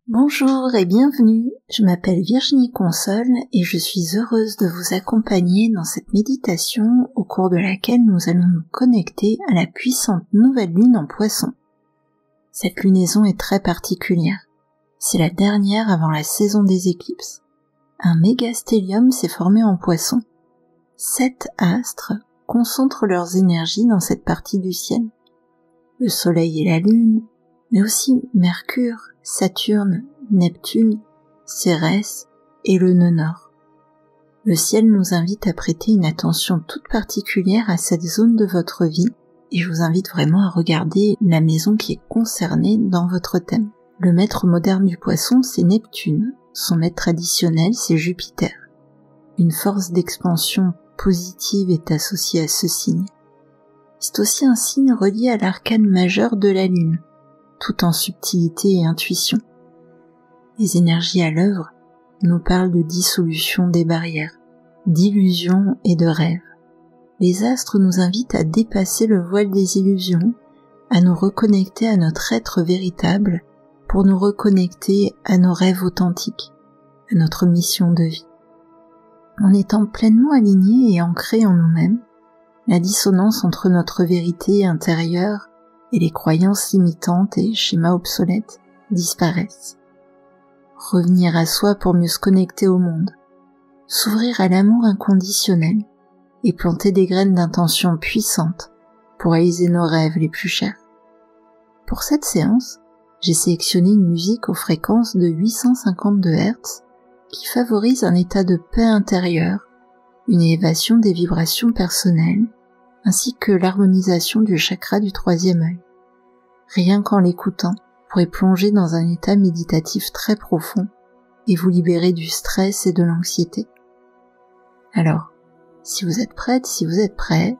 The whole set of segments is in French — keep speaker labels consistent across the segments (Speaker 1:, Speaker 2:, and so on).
Speaker 1: Bonjour et bienvenue, je m'appelle Virginie Console et je suis heureuse de vous accompagner dans cette méditation au cours de laquelle nous allons nous connecter à la puissante nouvelle lune en Poisson. Cette lunaison est très particulière, c'est la dernière avant la saison des éclipses. Un mégastélium s'est formé en Poisson. 7 astres concentrent leurs énergies dans cette partie du ciel. Le Soleil et la Lune, mais aussi Mercure, Saturne, Neptune, Cérès et le nœud nord. Le ciel nous invite à prêter une attention toute particulière à cette zone de votre vie et je vous invite vraiment à regarder la maison qui est concernée dans votre thème. Le maître moderne du Poisson, c'est Neptune. Son maître traditionnel, c'est Jupiter. Une force d'expansion positive est associée à ce signe. C'est aussi un signe relié à l'arcane majeur de la Lune, tout en subtilité et intuition. Les énergies à l'œuvre nous parlent de dissolution des barrières, d'illusions et de rêves. Les astres nous invitent à dépasser le voile des illusions, à nous reconnecter à notre être véritable pour nous reconnecter à nos rêves authentiques, à notre mission de vie. En étant pleinement alignés et ancrés en nous-mêmes, la dissonance entre notre vérité intérieure et les croyances limitantes et schémas obsolètes disparaissent. Revenir à soi pour mieux se connecter au monde, s'ouvrir à l'amour inconditionnel et planter des graines d'intention puissantes pour réaliser nos rêves les plus chers. Pour cette séance, j'ai sélectionné une musique aux fréquences de 852 Hz qui favorise un état de paix intérieure, une élévation des vibrations personnelles, ainsi que l'harmonisation du chakra du troisième œil. Rien qu'en l'écoutant, vous pourrez plonger dans un état méditatif très profond et vous libérer du stress et de l'anxiété. Alors, si vous êtes prête, si vous êtes prêt,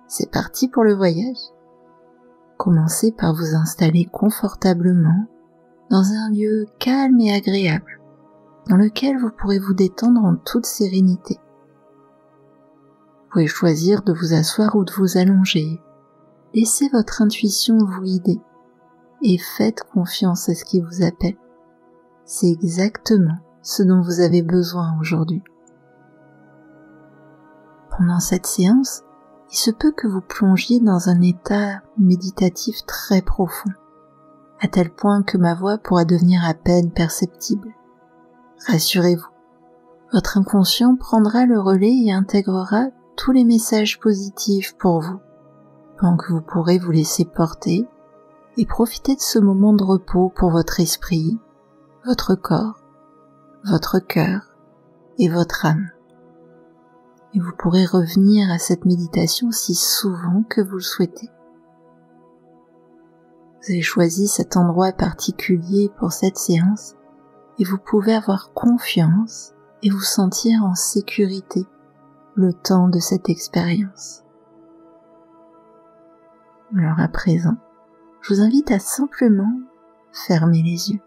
Speaker 1: c'est parti pour le voyage. Commencez par vous installer confortablement dans un lieu calme et agréable, dans lequel vous pourrez vous détendre en toute sérénité. Vous pouvez choisir de vous asseoir ou de vous allonger. Laissez votre intuition vous guider et faites confiance à ce qui vous appelle. C'est exactement ce dont vous avez besoin aujourd'hui. Pendant cette séance, il se peut que vous plongiez dans un état méditatif très profond, à tel point que ma voix pourra devenir à peine perceptible. Rassurez-vous, votre inconscient prendra le relais et intégrera tous les messages positifs pour vous, pendant que vous pourrez vous laisser porter et profiter de ce moment de repos pour votre esprit, votre corps, votre cœur et votre âme. Et vous pourrez revenir à cette méditation si souvent que vous le souhaitez. Vous avez choisi cet endroit particulier pour cette séance et vous pouvez avoir confiance et vous sentir en sécurité le temps de cette expérience. Alors à présent, je vous invite à simplement fermer les yeux.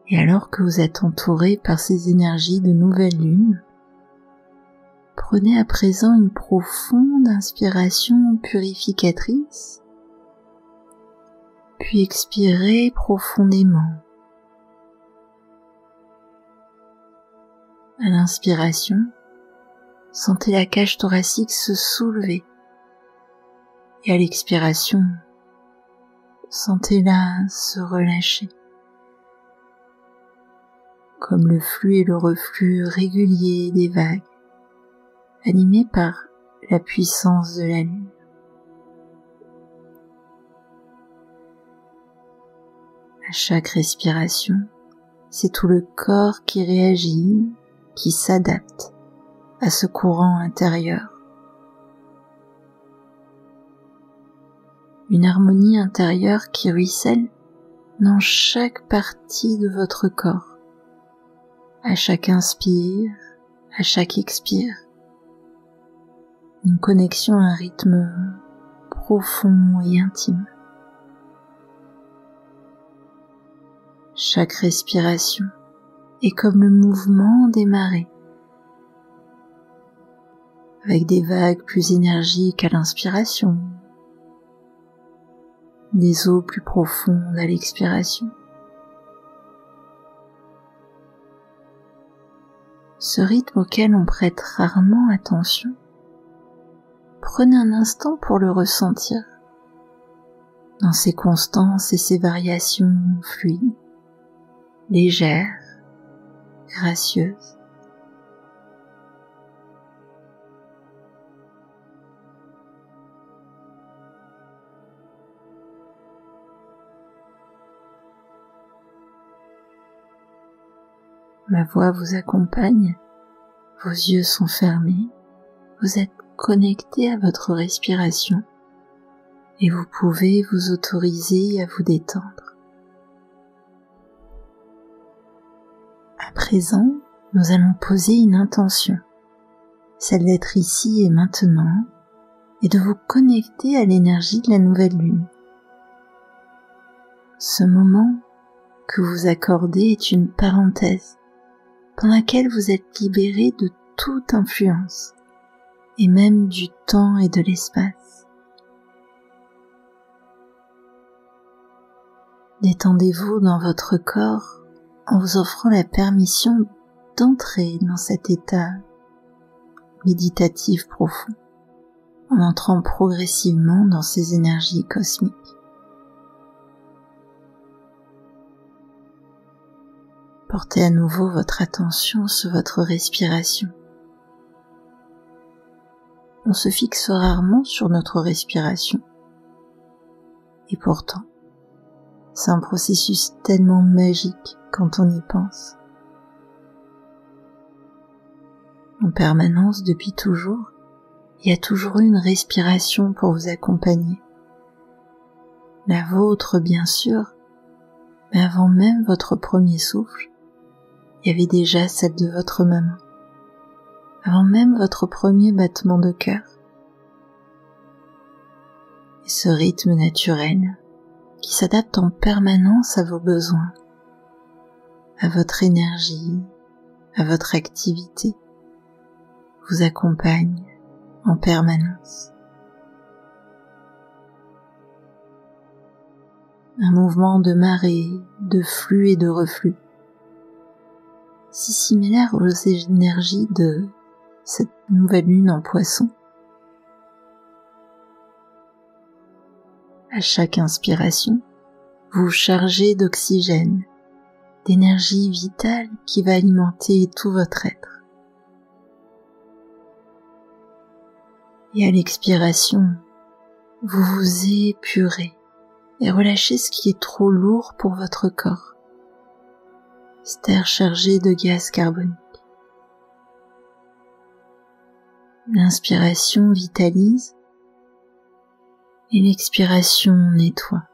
Speaker 1: Et alors que vous êtes entouré par ces énergies de nouvelle lune, prenez à présent une profonde inspiration purificatrice, puis expirez profondément. À l'inspiration, sentez la cage thoracique se soulever et à l'expiration, sentez-la se relâcher. Comme le flux et le reflux réguliers des vagues, animés par la puissance de la lune. À chaque respiration, c'est tout le corps qui réagit, qui s'adapte à ce courant intérieur. Une harmonie intérieure qui ruisselle dans chaque partie de votre corps. À chaque inspire, à chaque expire. Une connexion à un rythme profond et intime. Chaque respiration est comme le mouvement des marées, avec des vagues plus énergiques à l'inspiration des eaux plus profondes à l'expiration. Ce rythme auquel on prête rarement attention, prenez un instant pour le ressentir, dans ses constances et ses variations fluides, légères, gracieuses. Ma voix vous accompagne, vos yeux sont fermés, vous êtes connecté à votre respiration et vous pouvez vous autoriser à vous détendre. À présent, nous allons poser une intention, celle d'être ici et maintenant et de vous connecter à l'énergie de la nouvelle lune. Ce moment que vous accordez est une parenthèse pendant laquelle vous êtes libéré de toute influence, et même du temps et de l'espace. Détendez-vous dans votre corps en vous offrant la permission d'entrer dans cet état méditatif profond, en entrant progressivement dans ces énergies cosmiques. Portez à nouveau votre attention sur votre respiration. On se fixe rarement sur notre respiration. Et pourtant, c'est un processus tellement magique quand on y pense. En permanence, depuis toujours, il y a toujours eu une respiration pour vous accompagner. La vôtre, bien sûr, mais avant même votre premier souffle, il y avait déjà celle de votre maman, avant même votre premier battement de cœur. Et ce rythme naturel qui s'adapte en permanence à vos besoins, à votre énergie, à votre activité, vous accompagne en permanence. Un mouvement de marée, de flux et de reflux, si similaire aux énergies de cette nouvelle lune en Poisson. À chaque inspiration, vous vous chargez d'oxygène, d'énergie vitale qui va alimenter tout votre être. Et à l'expiration, vous vous épurez et relâchez ce qui est trop lourd pour votre corps. Cet air chargé de gaz carbonique. L'inspiration vitalise et l'expiration nettoie.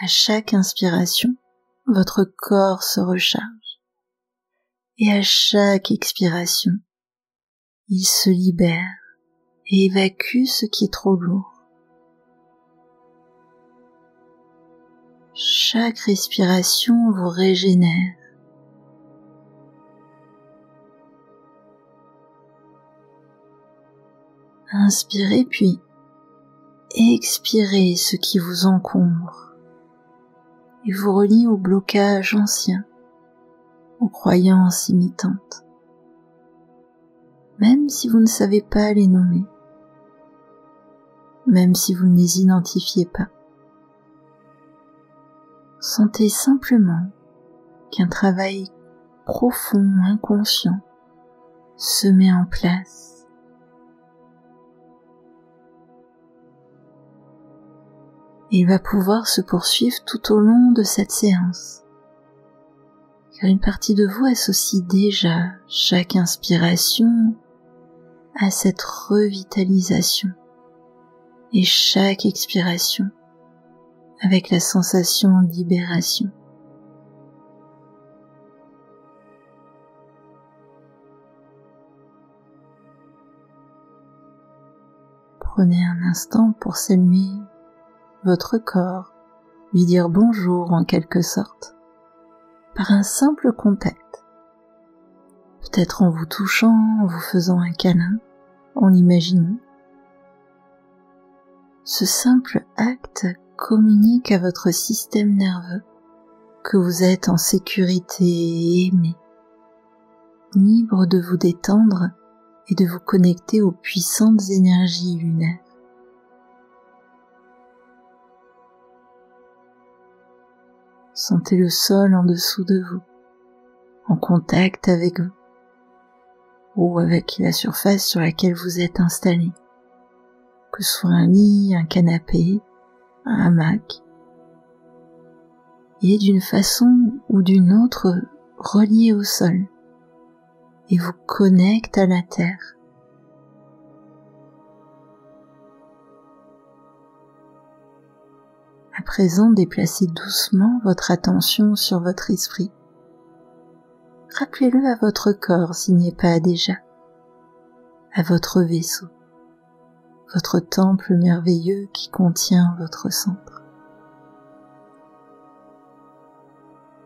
Speaker 1: À chaque inspiration, votre corps se recharge et à chaque expiration, il se libère et évacue ce qui est trop lourd. Chaque respiration vous régénère. Inspirez puis expirez ce qui vous encombre et vous relie aux blocages anciens, aux croyances imitantes, même si vous ne savez pas les nommer, même si vous ne les identifiez pas. Sentez simplement qu'un travail profond, inconscient, se met en place. Il va pouvoir se poursuivre tout au long de cette séance, car une partie de vous associe déjà chaque inspiration à cette revitalisation et chaque expiration avec la sensation de libération. Prenez un instant pour saluer votre corps, lui dire bonjour en quelque sorte, par un simple contact, peut-être en vous touchant, en vous faisant un câlin, en l'imaginant. Ce simple acte communique à votre système nerveux que vous êtes en sécurité et aimé, libre de vous détendre et de vous connecter aux puissantes énergies lunaires. Sentez le sol en dessous de vous, en contact avec vous, ou avec la surface sur laquelle vous êtes installé, que ce soit un lit, un canapé, un hamac. Il est d'une façon ou d'une autre relié au sol et vous connecte à la terre. À présent, déplacez doucement votre attention sur votre esprit. Rappelez-le à votre corps s'il n'y est pas déjà, à votre vaisseau, votre temple merveilleux qui contient votre centre.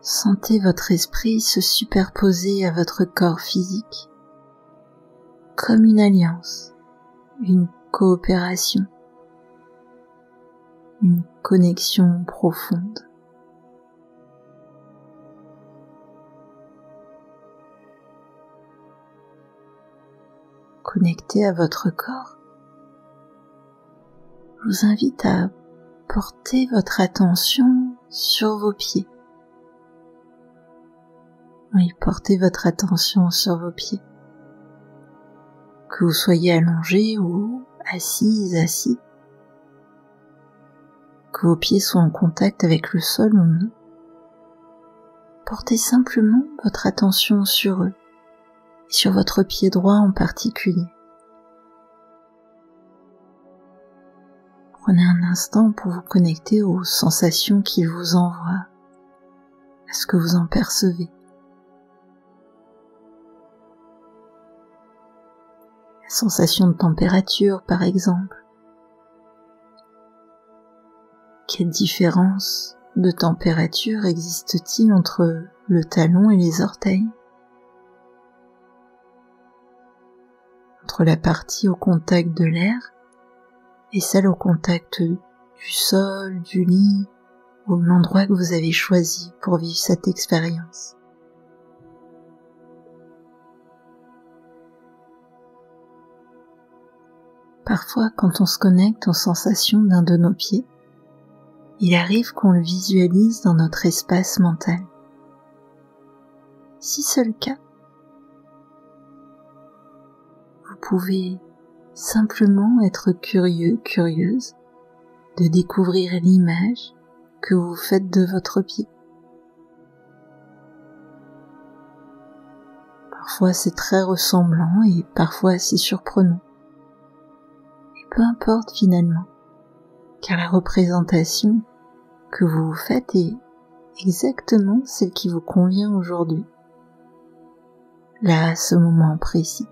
Speaker 1: Sentez votre esprit se superposer à votre corps physique, comme une alliance, une coopération, une connexion profonde. Connecté à votre corps, je vous invite à porter votre attention sur vos pieds. Oui, portez votre attention sur vos pieds. Que vous soyez allongé ou assis, que vos pieds soient en contact avec le sol ou non, portez simplement votre attention sur eux, et sur votre pied droit en particulier. Prenez un instant pour vous connecter aux sensations qu'il vous envoie, à ce que vous en percevez. La sensation de température, par exemple. Quelle différence de température existe-t-il entre le talon et les orteils? Entre la partie au contact de l'air et celle au contact du sol, du lit ou de l'endroit que vous avez choisi pour vivre cette expérience. Parfois, quand on se connecte aux sensations d'un de nos pieds, il arrive qu'on le visualise dans notre espace mental. Si c'est le cas, vous pouvez simplement être curieux, curieuse de découvrir l'image que vous faites de votre pied. Parfois c'est très ressemblant et parfois c'est surprenant. Et peu importe finalement, car la représentation que vous vous faites est exactement celle qui vous convient aujourd'hui, là à ce moment précis.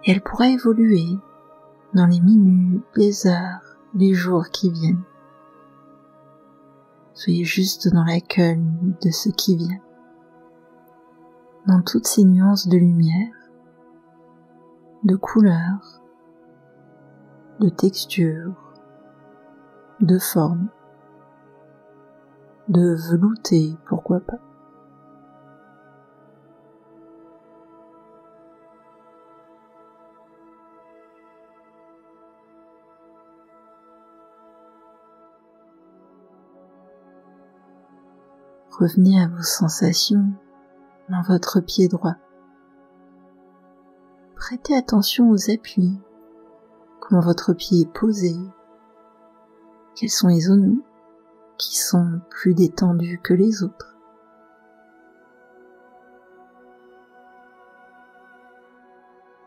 Speaker 1: Et elle pourra évoluer dans les minutes, les heures, les jours qui viennent. Soyez juste dans l'accueil de ce qui vient, dans toutes ces nuances de lumière, de couleurs, de textures, de formes, de velouté, pourquoi pas. Revenez à vos sensations dans votre pied droit. Prêtez attention aux appuis, comment votre pied est posé, quelles sont les zones qui sont plus détendues que les autres.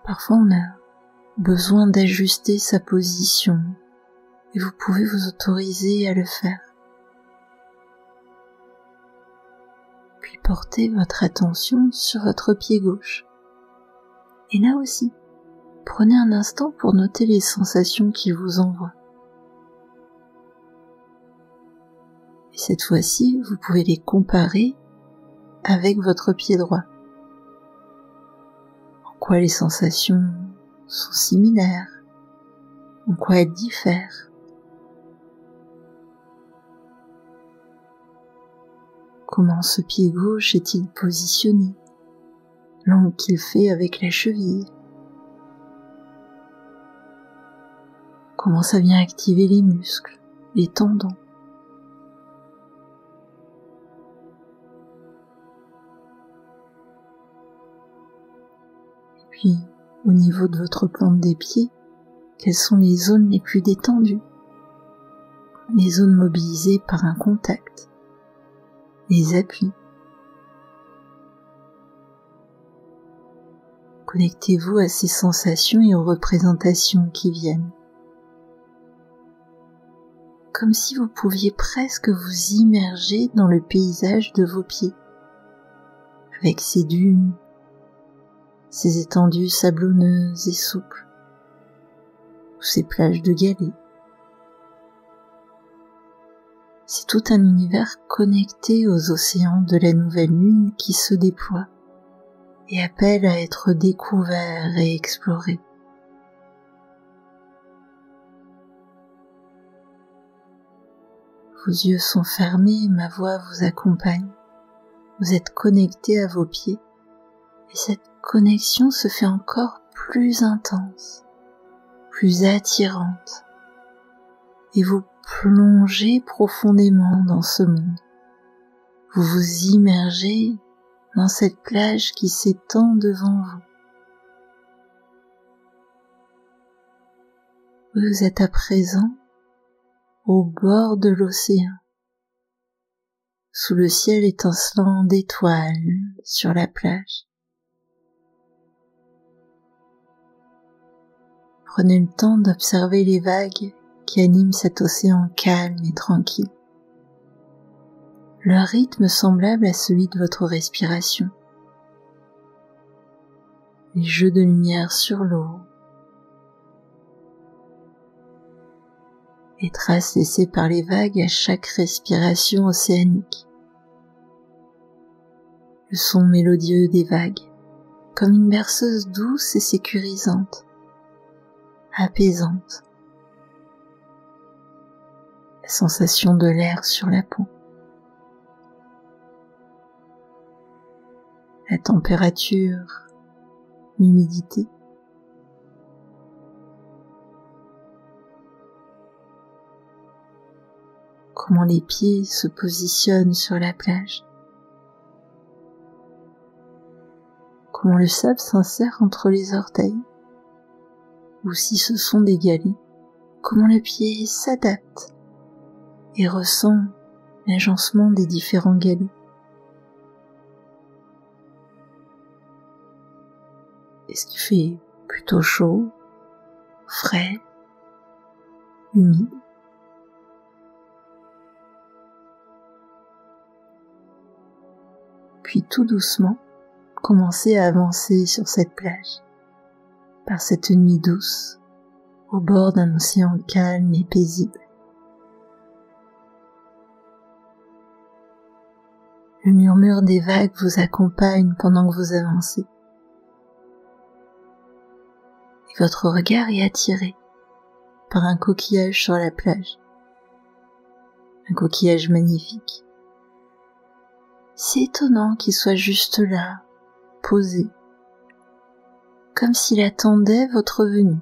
Speaker 1: Parfois on a besoin d'ajuster sa position et vous pouvez vous autoriser à le faire. Puis portez votre attention sur votre pied gauche. Et là aussi, prenez un instant pour noter les sensations qu'il vous envoie. Et cette fois-ci, vous pouvez les comparer avec votre pied droit. En quoi les sensations sont similaires, en quoi elles diffèrent. Comment ce pied gauche est-il positionné, l'angle qu'il fait avec la cheville. Comment ça vient activer les muscles, les tendons. Et puis, au niveau de votre plante des pieds, quelles sont les zones les plus détendues, les zones mobilisées par un contact, les appuis. Connectez-vous à ces sensations et aux représentations qui viennent. Comme si vous pouviez presque vous immerger dans le paysage de vos pieds, avec ces dunes, ces étendues sablonneuses et souples, ou ces plages de galets. C'est tout un univers connecté aux océans de la nouvelle lune qui se déploie et appelle à être découvert et exploré. Vos yeux sont fermés, ma voix vous accompagne. Vous êtes connecté à vos pieds et cette connexion se fait encore plus intense, plus attirante et vous plongez profondément dans ce monde. Vous vous immergez dans cette plage qui s'étend devant vous. Vous êtes à présent au bord de l'océan, sous le ciel étincelant d'étoiles sur la plage. Prenez le temps d'observer les vagues qui animent cet océan calme et tranquille. Leur rythme semblable à celui de votre respiration. Les jeux de lumière sur l'eau, les traces laissées par les vagues à chaque respiration océanique. Le son mélodieux des vagues, comme une berceuse douce et sécurisante, apaisante. La sensation de l'air sur la peau. La température, l'humidité. Comment les pieds se positionnent sur la plage. Comment le sable s'insère entre les orteils, ou si ce sont des galets, comment le pied s'adapte et ressent l'agencement des différents galets. Est-ce qu'il fait plutôt chaud, frais, humide? Puis tout doucement, commencez à avancer sur cette plage, par cette nuit douce, au bord d'un océan calme et paisible. Le murmure des vagues vous accompagne pendant que vous avancez. Et votre regard est attiré par un coquillage sur la plage. Un coquillage magnifique. C'est étonnant qu'il soit juste là, posé, comme s'il attendait votre venue,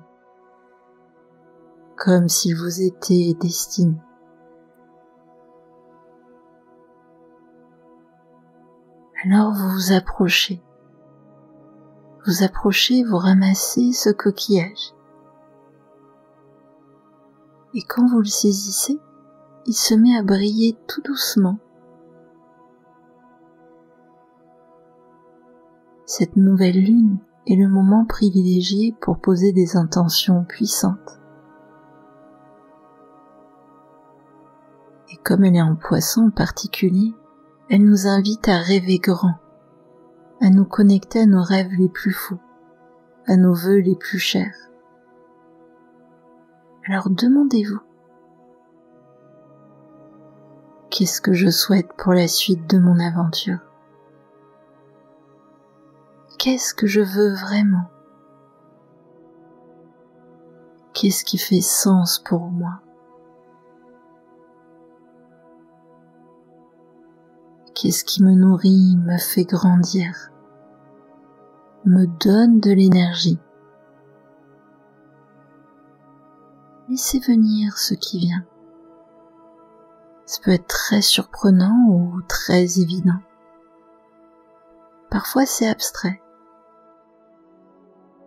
Speaker 1: comme s'il vous était destiné. Alors vous vous approchez, vous ramassez ce coquillage. Et quand vous le saisissez, il se met à briller tout doucement. Cette nouvelle lune est le moment privilégié pour poser des intentions puissantes. Et comme elle est en Poisson en particulier, elle nous invite à rêver grand, à nous connecter à nos rêves les plus fous, à nos vœux les plus chers. Alors demandez-vous, qu'est-ce que je souhaite pour la suite de mon aventure? Qu'est-ce que je veux vraiment Qu'est-ce qui fait sens pour moi? Qu'est-ce qui me nourrit, me fait grandir, me donne de l'énergie? Laissez venir ce qui vient. Ça peut être très surprenant ou très évident. Parfois c'est abstrait.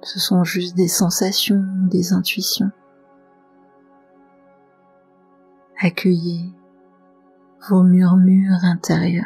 Speaker 1: Ce sont juste des sensations, des intuitions. Accueillez vos murmures intérieurs.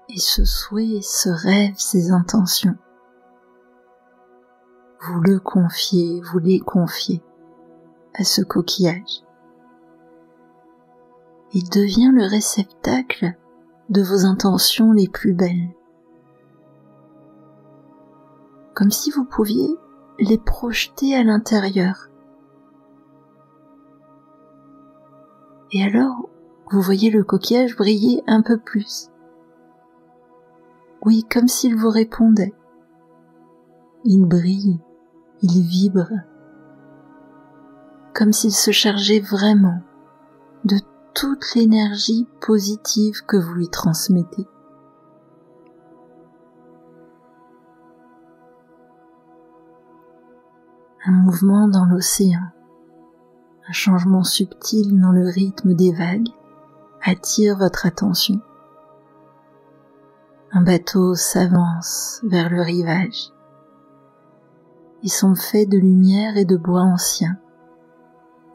Speaker 1: Et ce souhait, ce rêve, ces intentions, vous le confiez, vous les confiez à ce coquillage. Il devient le réceptacle de vos intentions les plus belles. Comme si vous pouviez les projeter à l'intérieur. Et alors, vous voyez le coquillage briller un peu plus. Oui, comme s'il vous répondait. Il brille, il vibre, comme s'il se chargeait vraiment de toute l'énergie positive que vous lui transmettez. Un mouvement dans l'océan, un changement subtil dans le rythme des vagues attire votre attention. Un bateau s'avance vers le rivage. Ils sont faits de lumière et de bois anciens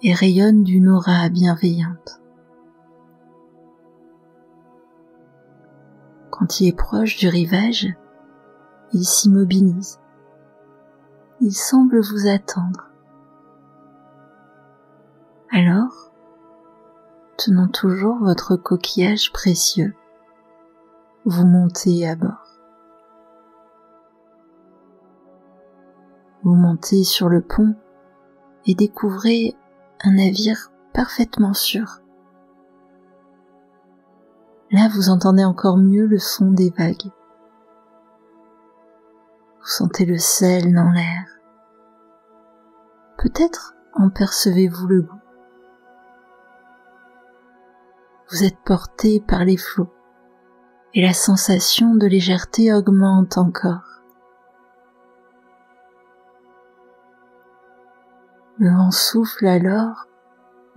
Speaker 1: et rayonnent d'une aura bienveillante. Quand il est proche du rivage, il s'immobilise. Il semble vous attendre. Alors, tenant toujours votre coquillage précieux, vous montez à bord. Vous montez sur le pont et découvrez un navire parfaitement sûr. Là, vous entendez encore mieux le son des vagues. Vous sentez le sel dans l'air. Peut-être en percevez-vous le goût. Vous êtes porté par les flots et la sensation de légèreté augmente encore. Le vent souffle alors,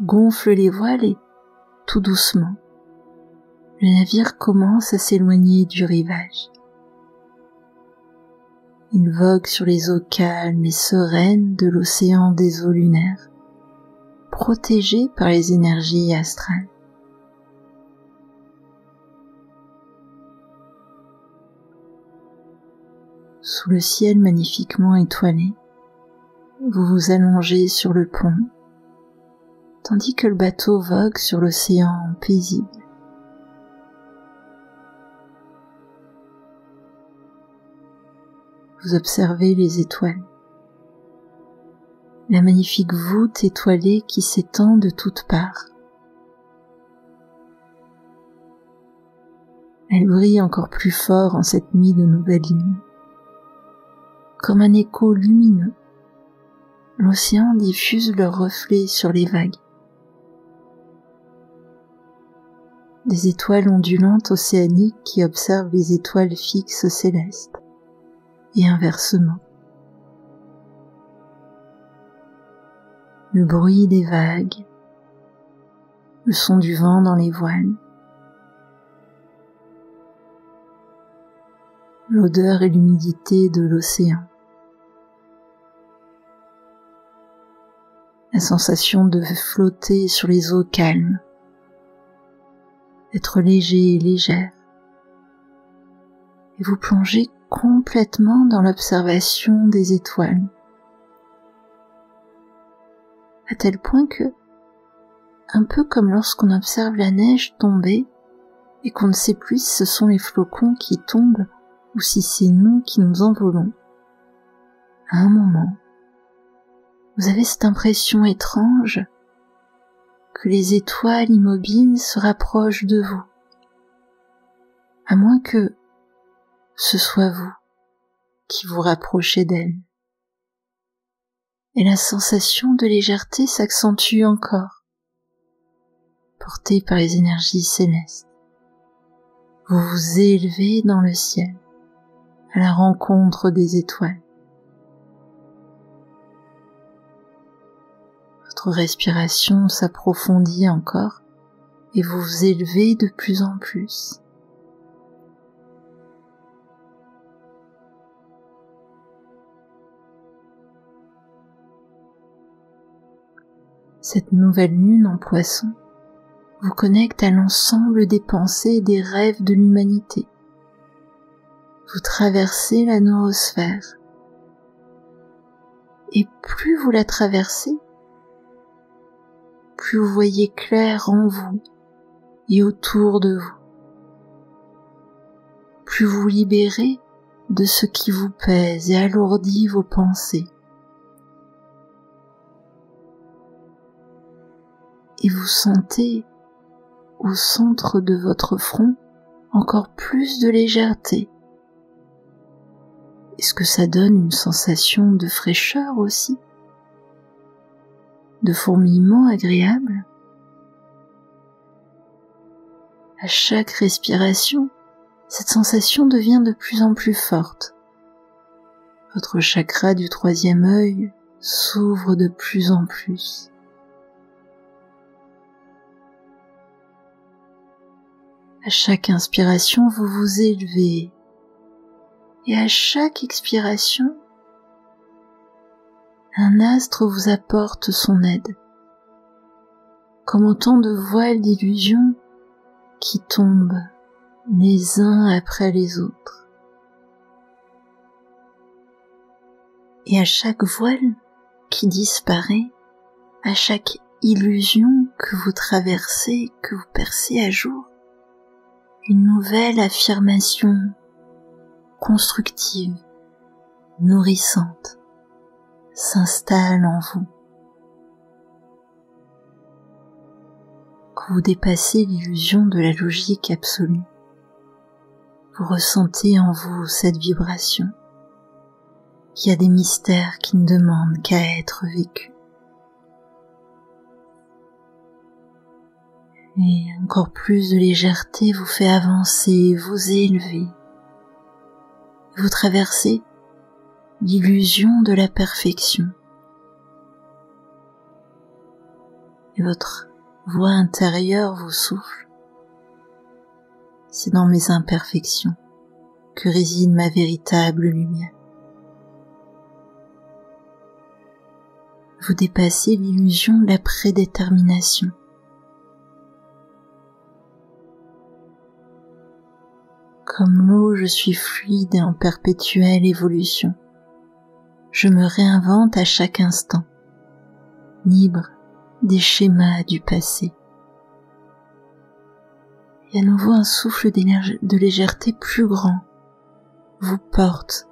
Speaker 1: gonfle les voiles et, tout doucement, le navire commence à s'éloigner du rivage. Il vogue sur les eaux calmes et sereines de l'océan des eaux lunaires, protégé par les énergies astrales. Sous le ciel magnifiquement étoilé, vous vous allongez sur le pont, tandis que le bateau vogue sur l'océan paisible. Vous observez les étoiles, la magnifique voûte étoilée qui s'étend de toutes parts. Elle brille encore plus fort en cette nuit de nouvelle lune. Comme un écho lumineux, l'océan diffuse leurs reflets sur les vagues. Des étoiles ondulantes océaniques qui observent les étoiles fixes célestes, et inversement. Le bruit des vagues, le son du vent dans les voiles, l'odeur et l'humidité de l'océan, la sensation de flotter sur les eaux calmes, d'être léger et légère, et vous plongez complètement dans l'observation des étoiles, à tel point que, un peu comme lorsqu'on observe la neige tomber et qu'on ne sait plus si ce sont les flocons qui tombent ou si c'est nous qui nous envolons. À un moment, vous avez cette impression étrange que les étoiles immobiles se rapprochent de vous, à moins que ce soit vous qui vous rapprochez d'elles. Et la sensation de légèreté s'accentue encore, portée par les énergies célestes. Vous vous élevez dans le ciel, à la rencontre des étoiles. Votre respiration s'approfondit encore et vous vous élevez de plus en plus. Cette nouvelle lune en Poisson vous connecte à l'ensemble des pensées et des rêves de l'humanité. Vous traversez la noosphère. Et plus vous la traversez, plus vous voyez clair en vous et autour de vous. Plus vous libérez de ce qui vous pèse et alourdit vos pensées. Et vous sentez au centre de votre front encore plus de légèreté. Est-ce que ça donne une sensation de fraîcheur aussi? De fourmillement agréable? À chaque respiration, cette sensation devient de plus en plus forte. Votre chakra du troisième œil s'ouvre de plus en plus. À chaque inspiration, vous vous élevez, et à chaque expiration, un astre vous apporte son aide, comme autant de voiles d'illusions qui tombent les uns après les autres. Et à chaque voile qui disparaît, à chaque illusion que vous traversez, que vous percez à jour, une nouvelle affirmation constructive, nourrissante, s'installe en vous. Quand vous dépassez l'illusion de la logique absolue, vous ressentez en vous cette vibration, qu'il y a des mystères qui ne demandent qu'à être vécus. Et encore plus de légèreté vous fait avancer, vous élever. Vous traversez l'illusion de la perfection. Et votre voix intérieure vous souffle. C'est dans mes imperfections que réside ma véritable lumière. Vous dépassez l'illusion de la prédétermination. Comme l'eau, je suis fluide et en perpétuelle évolution. Je me réinvente à chaque instant, libre des schémas du passé. Et à nouveau un souffle de légèreté plus grand vous porte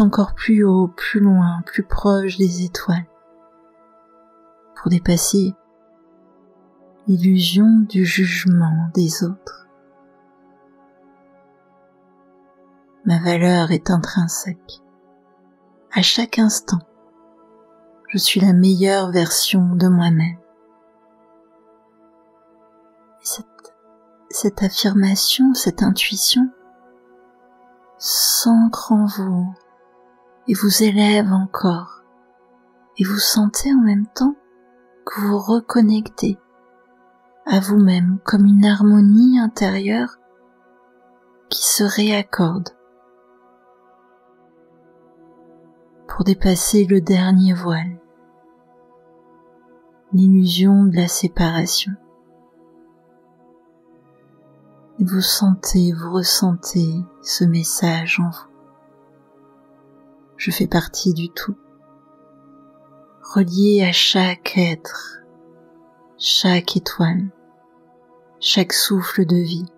Speaker 1: encore plus haut, plus loin, plus proche des étoiles, pour dépasser l'illusion du jugement des autres. Ma valeur est intrinsèque. À chaque instant, je suis la meilleure version de moi-même. Et cette affirmation, cette intuition s'ancre en vous et vous élève encore. Et vous sentez en même temps que vous reconnectez à vous-même comme une harmonie intérieure qui se réaccorde pour dépasser le dernier voile, l'illusion de la séparation. Et vous ressentez ce message en vous. Je fais partie du tout, relié à chaque être, chaque étoile, chaque souffle de vie.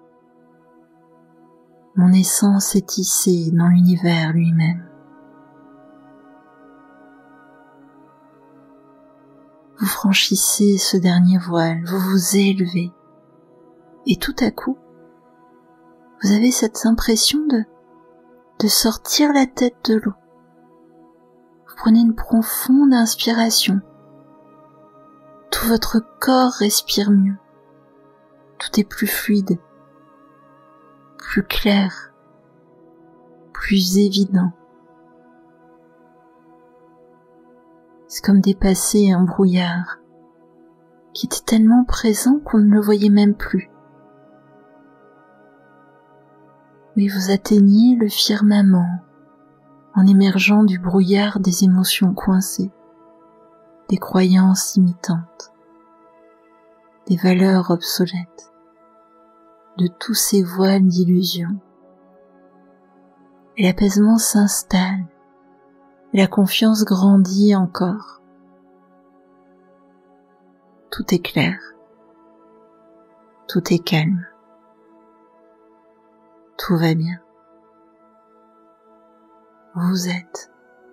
Speaker 1: Mon essence est tissée dans l'univers lui-même. Vous franchissez ce dernier voile, vous vous élevez, et tout à coup, vous avez cette impression de sortir la tête de l'eau. Vous prenez une profonde inspiration. Tout votre corps respire mieux. Tout est plus fluide, plus clair, plus évident. C'est comme dépasser un brouillard qui était tellement présent qu'on ne le voyait même plus. Mais vous atteignez le firmament en émergeant du brouillard des émotions coincées, des croyances limitantes, des valeurs obsolètes, de tous ces voiles d'illusions. Et l'apaisement s'installe, et la confiance grandit encore. Tout est clair, tout est calme, tout va bien. Vous êtes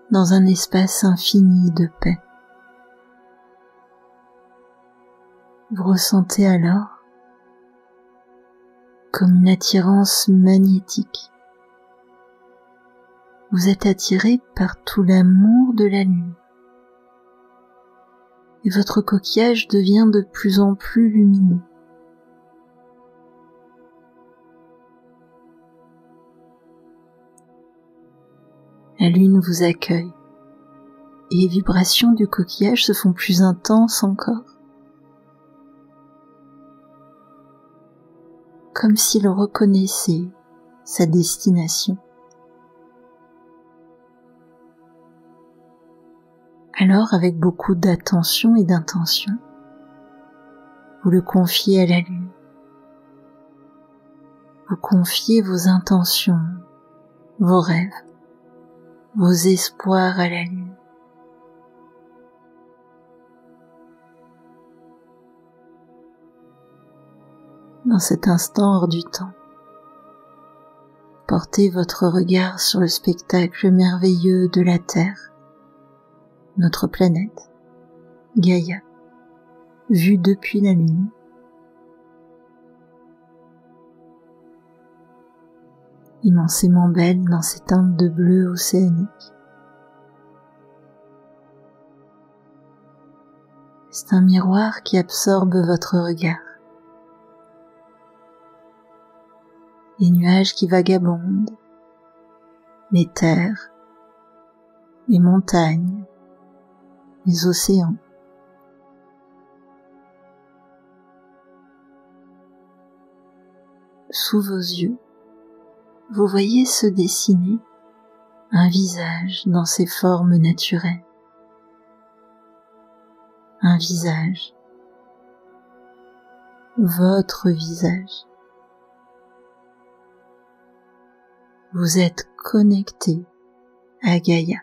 Speaker 1: dans un espace infini de paix. Vous ressentez alors comme une attirance magnétique. Vous êtes attiré par tout l'amour de la lune. Et votre coquillage devient de plus en plus lumineux. La lune vous accueille et les vibrations du coquillage se font plus intenses encore. Comme s'il reconnaissait sa destination. Alors, avec beaucoup d'attention et d'intention, vous le confiez à la lune. Vous confiez vos intentions, vos rêves, vos espoirs à la lune. Dans cet instant hors du temps, portez votre regard sur le spectacle merveilleux de la Terre, notre planète, Gaïa, vue depuis la Lune. Immensément belle dans ses teintes de bleu océanique. C'est un miroir qui absorbe votre regard. Les nuages qui vagabondent, les terres, les montagnes, les océans. Sous vos yeux, vous voyez se dessiner un visage dans ses formes naturelles. Un visage, votre visage. Vous êtes connecté à Gaïa.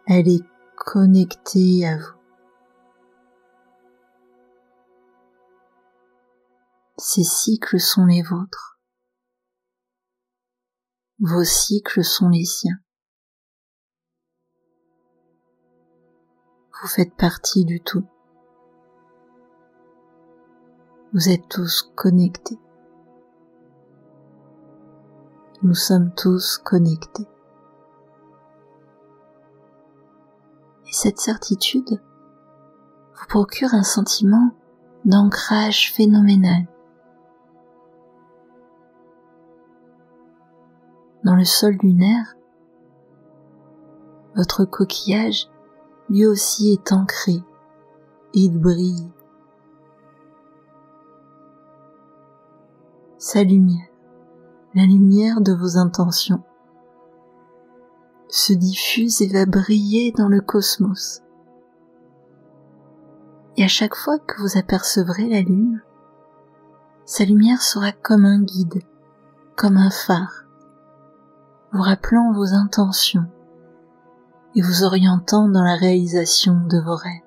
Speaker 1: Elle est connectée à vous. Ces cycles sont les vôtres. Vos cycles sont les siens. Vous faites partie du tout. Vous êtes tous connectés. Nous sommes tous connectés. Et cette certitude vous procure un sentiment d'ancrage phénoménal. Dans le sol lunaire, votre coquillage lui aussi est ancré et il brille. Sa lumière, la lumière de vos intentions, se diffuse et va briller dans le cosmos. Et à chaque fois que vous apercevrez la lune, sa lumière sera comme un guide, comme un phare, vous rappelant vos intentions et vous orientant dans la réalisation de vos rêves.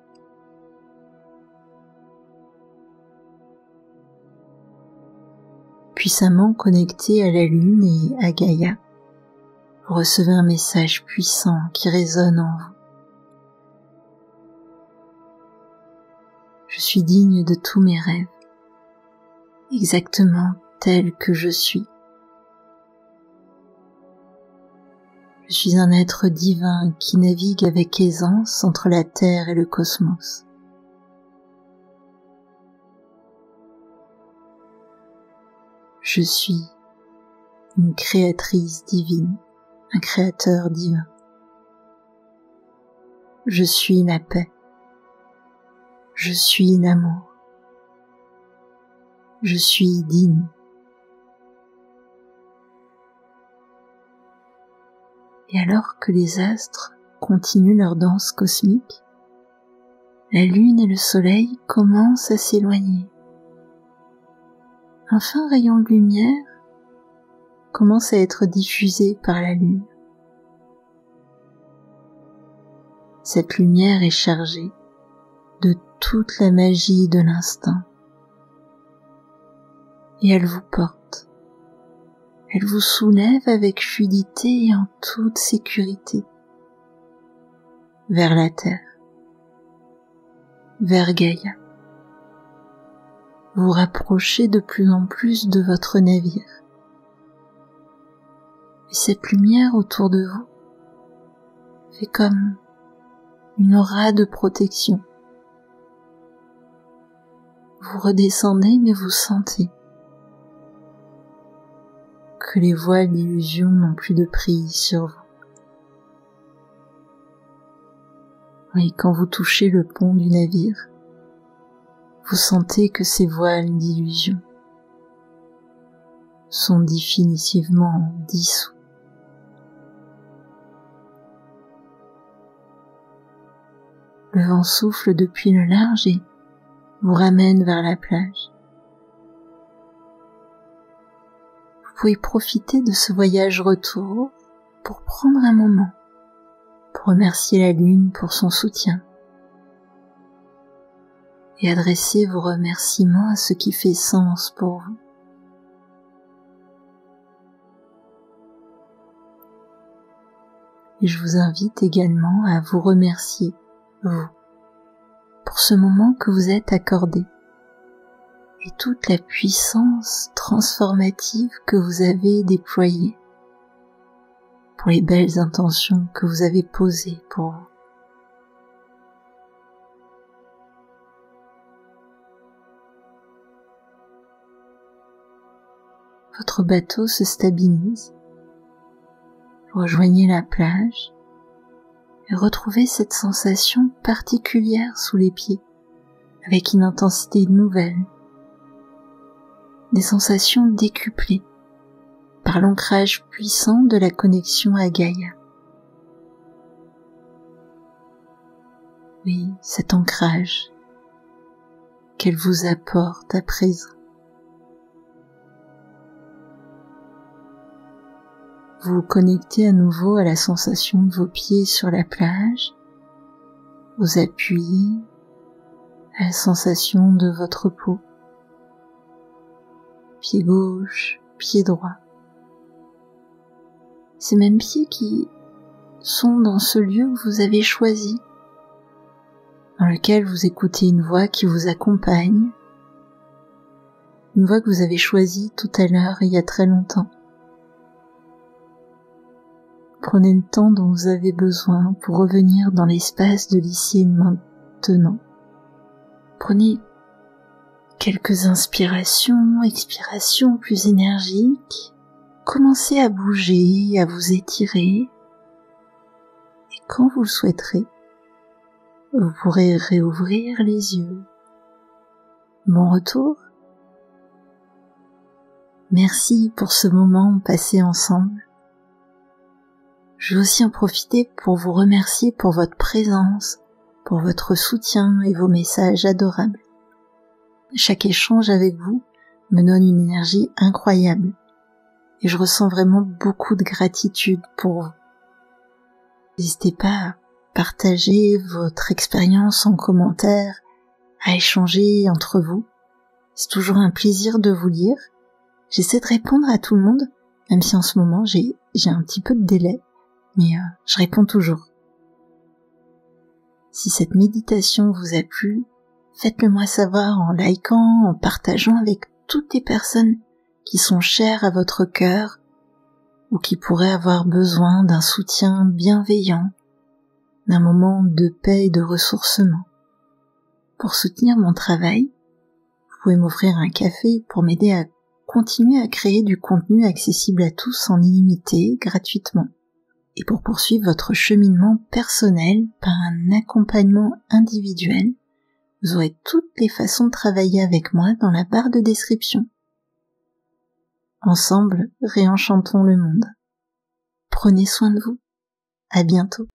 Speaker 1: puissamment connecté à la Lune et à Gaïa. Vous recevez un message puissant qui résonne en vous. Je suis digne de tous mes rêves, exactement tel que je suis. Je suis un être divin qui navigue avec aisance entre la Terre et le cosmos. Je suis une créatrice divine, un créateur divin. Je suis la paix. Je suis l'amour. Je suis digne. Et alors que les astres continuent leur danse cosmique, la Lune et le Soleil commencent à s'éloigner. Un fin rayon de lumière commence à être diffusé par la Lune. Cette lumière est chargée de toute la magie de l'instant. Et elle vous porte. Elle vous soulève avec fluidité et en toute sécurité vers la Terre, vers Gaïa. Vous rapprochez de plus en plus de votre navire. Et cette lumière autour de vous fait comme une aura de protection. Vous redescendez mais vous sentez que les voiles d'illusion n'ont plus de prise sur vous. Et quand vous touchez le pont du navire, vous sentez que ces voiles d'illusion sont définitivement dissous. Le vent souffle depuis le large et vous ramène vers la plage. Vous pouvez profiter de ce voyage retour pour prendre un moment, pour remercier la Lune pour son soutien et adresser vos remerciements à ce qui fait sens pour vous. Et je vous invite également à vous remercier, vous, pour ce moment que vous êtes accordé et toute la puissance transformative que vous avez déployée, pour les belles intentions que vous avez posées pour vous. Votre bateau se stabilise. Vous rejoignez la plage et retrouvez cette sensation particulière sous les pieds, avec une intensité nouvelle. Des sensations décuplées par l'ancrage puissant de la connexion à Gaïa. Oui, cet ancrage qu'elle vous apporte à présent. Vous vous connectez à nouveau à la sensation de vos pieds sur la plage, aux appuis, à la sensation de votre peau. Pied gauche, pied droit. Ces mêmes pieds qui sont dans ce lieu que vous avez choisi, dans lequel vous écoutez une voix qui vous accompagne, une voix que vous avez choisie tout à l'heure il y a très longtemps. Prenez le temps dont vous avez besoin pour revenir dans l'espace de l'ici et de maintenant. Prenez quelques inspirations, expirations plus énergiques. Commencez à bouger, à vous étirer. Et quand vous le souhaiterez, vous pourrez réouvrir les yeux. Bon retour. Merci pour ce moment passé ensemble. Je veux aussi en profiter pour vous remercier pour votre présence, pour votre soutien et vos messages adorables. Chaque échange avec vous me donne une énergie incroyable et je ressens vraiment beaucoup de gratitude pour vous. N'hésitez pas à partager votre expérience en commentaire, à échanger entre vous. C'est toujours un plaisir de vous lire J'essaie de répondre à tout le monde, même si en ce moment j'ai un petit peu de délai, mais je réponds toujours. Si cette méditation vous a plu, faites-le moi savoir en likant, en partageant avec toutes les personnes qui sont chères à votre cœur ou qui pourraient avoir besoin d'un soutien bienveillant, d'un moment de paix et de ressourcement. Pour soutenir mon travail, vous pouvez m'offrir un café pour m'aider à continuer à créer du contenu accessible à tous en illimité, gratuitement. Et pour poursuivre votre cheminement personnel par un accompagnement individuel, vous aurez toutes les façons de travailler avec moi dans la barre de description. Ensemble, réenchantons le monde. Prenez soin de vous. À bientôt.